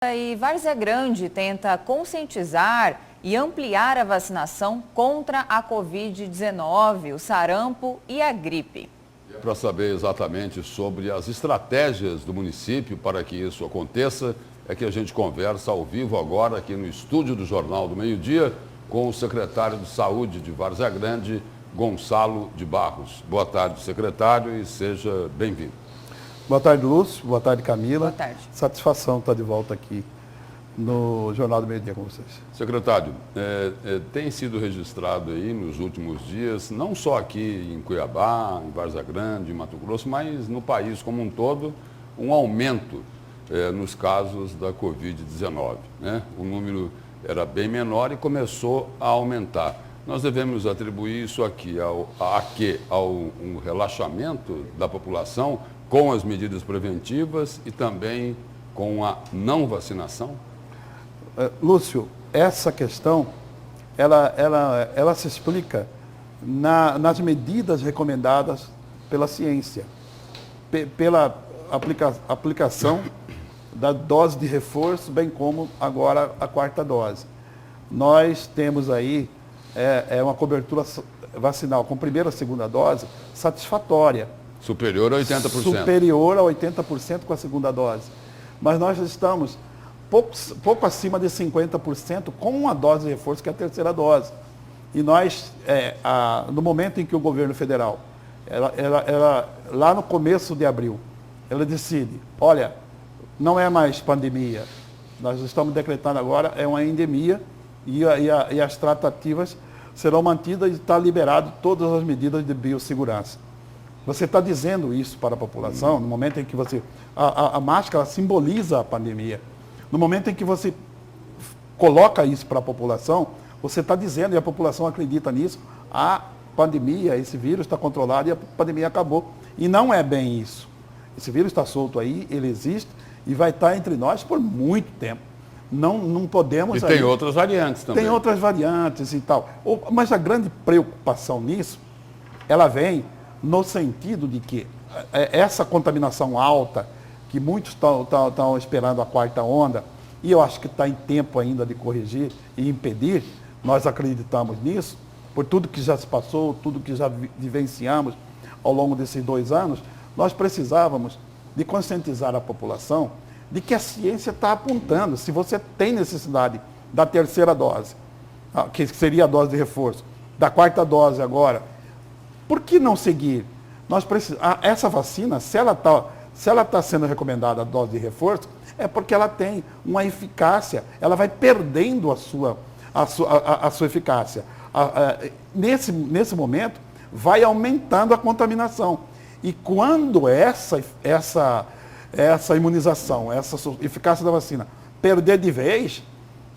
E Várzea Grande tenta conscientizar e ampliar a vacinação contra a Covid-19, o sarampo e a gripe. Para saber exatamente sobre as estratégias do município para que isso aconteça, é que a gente conversa ao vivo agora aqui no estúdio do Jornal do Meio-Dia com o secretário de Saúde de Várzea Grande, Gonçalo de Barros. Boa tarde, secretário, e seja bem-vindo. Boa tarde, Lúcio. Boa tarde, Camila. Boa tarde. Satisfação estar de volta aqui no Jornal do Meio-Dia com vocês. Secretário, tem sido registrado aí nos últimos dias, não só aqui em Cuiabá, em Várzea Grande, em Mato Grosso, mas no país como um todo, um aumento nos casos da Covid-19, né? O número era bem menor e começou a aumentar. Nós devemos atribuir isso aqui ao um relaxamento da população com as medidas preventivas e também com a não vacinação? Lúcio, essa questão, ela se explica nas medidas recomendadas pela ciência, pela aplicação da dose de reforço, bem como agora a quarta dose. Nós temos aí uma cobertura vacinal com primeira e segunda dose satisfatória. Superior a 80%. Superior a 80% com a segunda dose. Mas nós estamos pouco acima de 50% com uma dose de reforço, que é a terceira dose. E nós, no momento em que o governo federal, lá no começo de abril, ela decide, olha, não é mais pandemia, nós estamos decretando agora, é uma endemia, e as tratativas serão mantidas e está liberado todas as medidas de biossegurança. Você está dizendo isso para a população, no momento em que você... A máscara simboliza a pandemia. No momento em que você coloca isso para a população, você está dizendo, e a população acredita nisso, a pandemia, esse vírus está controlado e a pandemia acabou. E não é bem isso. Esse vírus está solto aí, ele existe e vai estar entre nós por muito tempo. Não podemos... E tem outras variantes também. Tem outras variantes e tal. Mas a grande preocupação nisso, ela vem no sentido de que essa contaminação alta, que muitos estão esperando a quarta onda, e eu acho que está em tempo ainda de corrigir e impedir, nós acreditamos nisso, por tudo que já se passou, tudo que já vivenciamos ao longo desses 2 anos, nós precisávamos de conscientizar a população de que a ciência está apontando, se você tem necessidade da terceira dose, que seria a dose de reforço, da quarta dose agora, por que não seguir? Essa vacina, se ela está sendo recomendada a dose de reforço, é porque ela tem uma eficácia, ela vai perdendo a sua eficácia. Nesse momento, vai aumentando a contaminação. E quando essa imunização, essa eficácia da vacina perder de vez,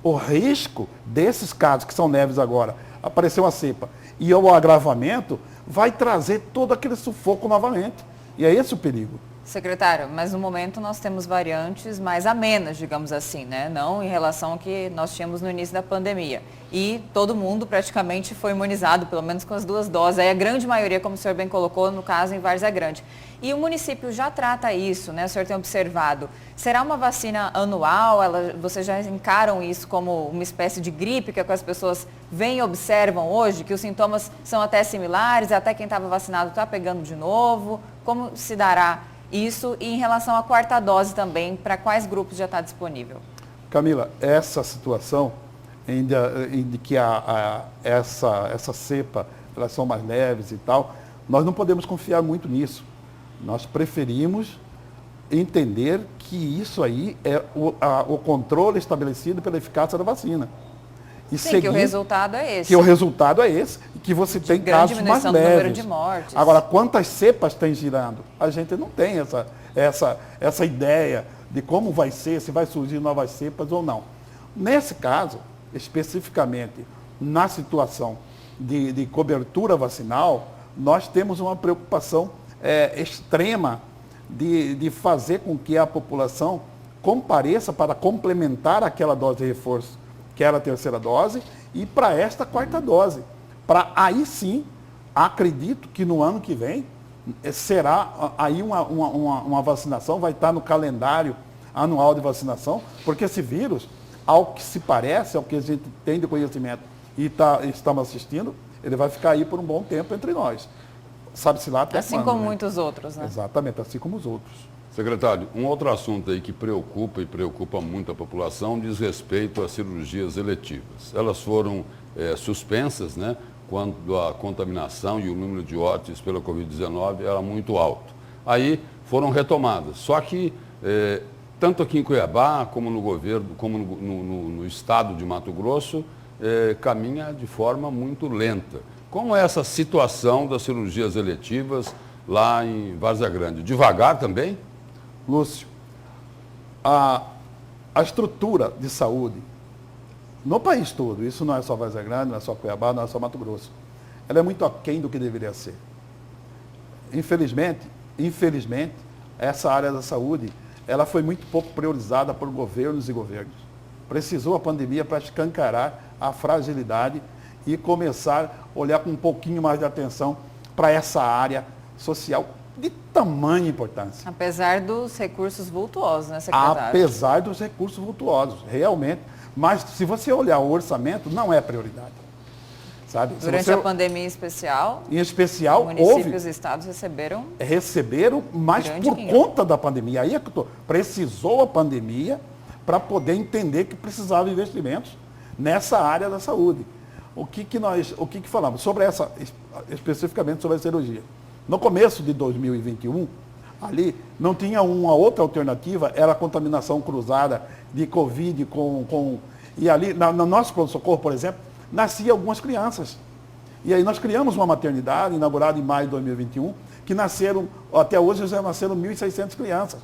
o risco desses casos, que são leves agora, aparecer uma cepa e o agravamento, vai trazer todo aquele sufoco novamente. E é esse o perigo. Secretário, mas no momento nós temos variantes mais amenas, digamos assim, né? Não em relação ao que nós tínhamos no início da pandemia. E todo mundo praticamente foi imunizado, pelo menos com as 2 doses. Aí a grande maioria, como o senhor bem colocou, no caso em Várzea Grande. E o município já trata isso, né? O senhor tem observado. Será uma vacina anual? Vocês já encaram isso como uma espécie de gripe que as pessoas veem e observam hoje, que os sintomas são até similares, até quem estava vacinado está pegando de novo? Como se dará isso? E em relação à quarta dose também, para quais grupos já está disponível? Camila, essa situação em que essa cepa, elas são mais leves e tal, nós não podemos confiar muito nisso. Nós preferimos entender que isso aí é o controle estabelecido pela eficácia da vacina. E sim, que o resultado é esse. Que o resultado é esse, e que você tem casos mais leves. Do número de mortes. Agora, quantas cepas tem girando? A gente não tem essa ideia de como vai ser, se vai surgir novas cepas ou não. Nesse caso, especificamente, na situação de cobertura vacinal, nós temos uma preocupação extrema de fazer com que a população compareça para complementar aquela dose de reforço, que era a terceira dose, e para esta quarta dose. Para aí sim, acredito que no ano que vem será aí uma vacinação, vai estar no calendário anual de vacinação, porque esse vírus, ao que se parece, ao que a gente tem de conhecimento e estamos assistindo, ele vai ficar aí por um bom tempo entre nós. Sabe-se lá até assim quando, como né? muitos outros, né? Exatamente, assim como os outros. Secretário, um outro assunto aí que preocupa muito a população diz respeito às cirurgias eletivas. Elas foram suspensas, né, quando a contaminação e o número de óbitos pela Covid-19 era muito alto. Aí foram retomadas. Só que, tanto aqui em Cuiabá, como no governo, como no estado de Mato Grosso, caminha de forma muito lenta. Como é essa situação das cirurgias eletivas lá em Várzea Grande? Devagar também? Lúcio, a estrutura de saúde no país todo, isso não é só Várzea Grande, não é só Cuiabá, não é só Mato Grosso, ela é muito aquém do que deveria ser. Infelizmente, essa área da saúde, ela foi muito pouco priorizada por governos e governos. Precisou a pandemia para escancarar a fragilidade e começar a olhar com um pouquinho mais de atenção para essa área social de tamanha importância. Apesar dos recursos vultuosos, né, secretário? Apesar dos recursos vultuosos, realmente. Mas se você olhar o orçamento, não é prioridade. Sabe? Durante a pandemia em especial, municípios e estados receberam, mas por conta da pandemia. Aí é que precisou a pandemia para poder entender que precisava de investimentos nessa área da saúde. O que falamos? Especificamente sobre a cirurgia. No começo de 2021, ali não tinha uma outra alternativa, era a contaminação cruzada de Covid e ali, no nosso pronto-socorro, por exemplo, nasciam algumas crianças. E aí nós criamos uma maternidade, inaugurada em maio de 2021, que nasceram, até hoje já nasceram 1.600 crianças.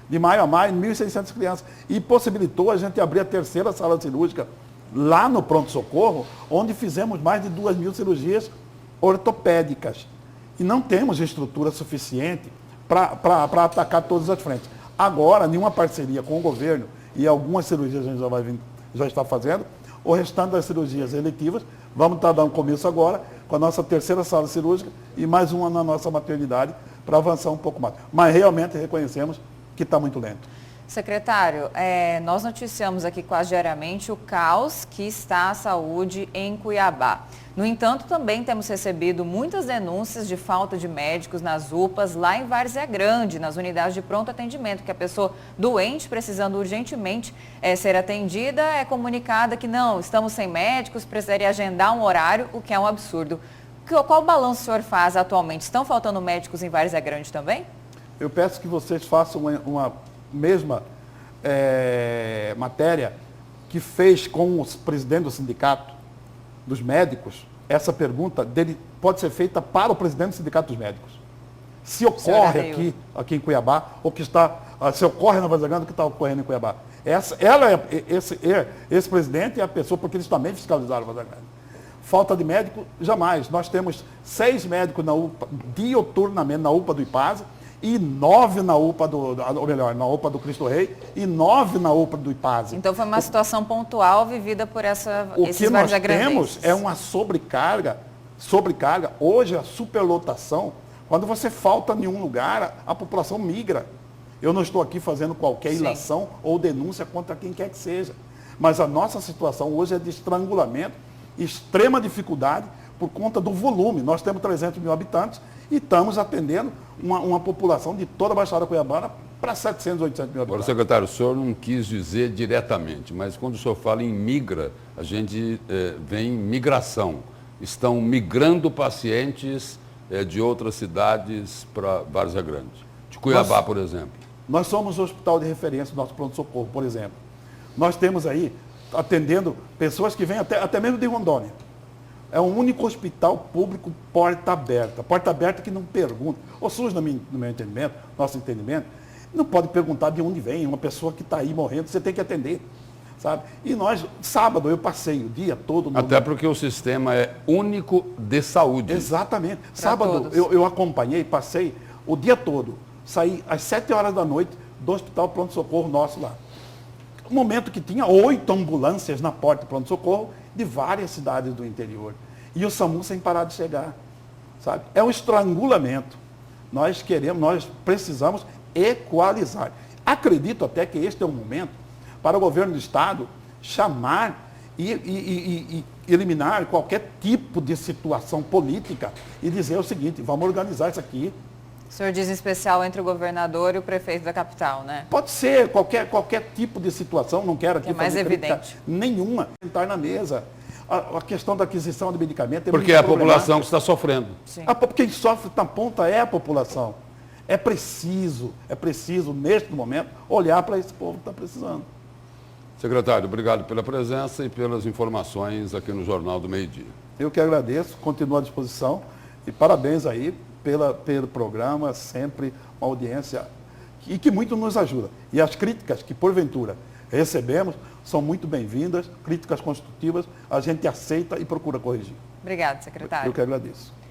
De maio a maio, 1.600 crianças. E possibilitou a gente abrir a terceira sala cirúrgica lá no pronto-socorro, onde fizemos mais de 2.000 cirurgias ortopédicas. E não temos estrutura suficiente para atacar todas as frentes. Agora, em uma parceria com o governo, e algumas cirurgias a gente já está fazendo, o restante das cirurgias eletivas, vamos estar dando começo agora, com a nossa terceira sala cirúrgica e mais uma na nossa maternidade, para avançar um pouco mais. Mas realmente reconhecemos que está muito lento. Secretário, nós noticiamos aqui quase diariamente o caos que está a saúde em Cuiabá. No entanto, também temos recebido muitas denúncias de falta de médicos nas UPAs lá em Várzea Grande, nas unidades de pronto atendimento, que a pessoa doente, precisando urgentemente ser atendida, é comunicada que não, estamos sem médicos, precisaria agendar um horário, o que é um absurdo. Qual balanço o senhor faz atualmente? Estão faltando médicos em Várzea Grande também? Eu peço que vocês façam uma mesma matéria que fez com o presidente do sindicato dos médicos. Essa pergunta dele pode ser feita para o presidente do sindicato dos médicos. Se ocorre aqui em Cuiabá, se ocorre na Várzea Grande, o que está ocorrendo em Cuiabá? Esse presidente é a pessoa, porque eles também fiscalizaram a Várzea Grande. Falta de médico, jamais. Nós temos 6 médicos na UPA, dioturnamente na UPA do Ipasa, e 9 na UPA na UPA do Cristo Rei e 9 na UPA do Ipase. Então foi uma situação pontual vivida por esses varzeagrandenses. O que nós temos é uma sobrecarga. Hoje a superlotação, quando você falta em um lugar, a população migra. Eu não estou aqui fazendo qualquer ilação ou denúncia contra quem quer que seja. Mas a nossa situação hoje é de estrangulamento, extrema dificuldade por conta do volume. Nós temos 300 mil habitantes e estamos atendendo uma população de toda a Baixada Cuiabana para 700, 800 mil habitantes. Agora, secretário, o senhor não quis dizer diretamente, mas quando o senhor fala em migra, a gente vem em migração. Estão migrando pacientes de outras cidades para Várzea Grande. De Cuiabá, por exemplo. Nós somos o hospital de referência do nosso pronto-socorro, por exemplo. Nós temos aí, atendendo pessoas que vêm até mesmo de Rondônia. É o único hospital público porta aberta. Porta aberta que não pergunta. O SUS, no meu entendimento, nosso entendimento, não pode perguntar de onde vem. Uma pessoa que está aí morrendo, você tem que atender. Sabe? E nós, sábado, eu passei o dia todo... Até porque o sistema é único de saúde. Exatamente. Sábado, eu acompanhei, passei o dia todo. Saí às 7 horas da noite do hospital pronto-socorro nosso lá. Um momento que tinha 8 ambulâncias na porta do pronto-socorro de várias cidades do interior. E o SAMU sem parar de chegar. Sabe? É um estrangulamento. Nós precisamos equalizar. Acredito até que este é um momento para o governo do Estado chamar e eliminar qualquer tipo de situação política e dizer o seguinte, vamos organizar isso aqui. O senhor diz em especial entre o governador e o prefeito da capital, né? Pode ser qualquer tipo de situação, não quero aqui Que é mais fazer crítica evidente. nenhuma, sentar na mesa. A questão da aquisição de medicamentos é Porque muito é a problemática. população que está sofrendo. Sim. Quem sofre na ponta é a população. É preciso, neste momento, olhar para esse povo que está precisando. Secretário, obrigado pela presença e pelas informações aqui no Jornal do Meio-Dia. Eu que agradeço, continuo à disposição e parabéns aí pelo programa, sempre uma audiência e que muito nos ajuda. E as críticas que, porventura, recebemos são muito bem-vindas, críticas construtivas, a gente aceita e procura corrigir. Obrigada, secretário. Eu que agradeço.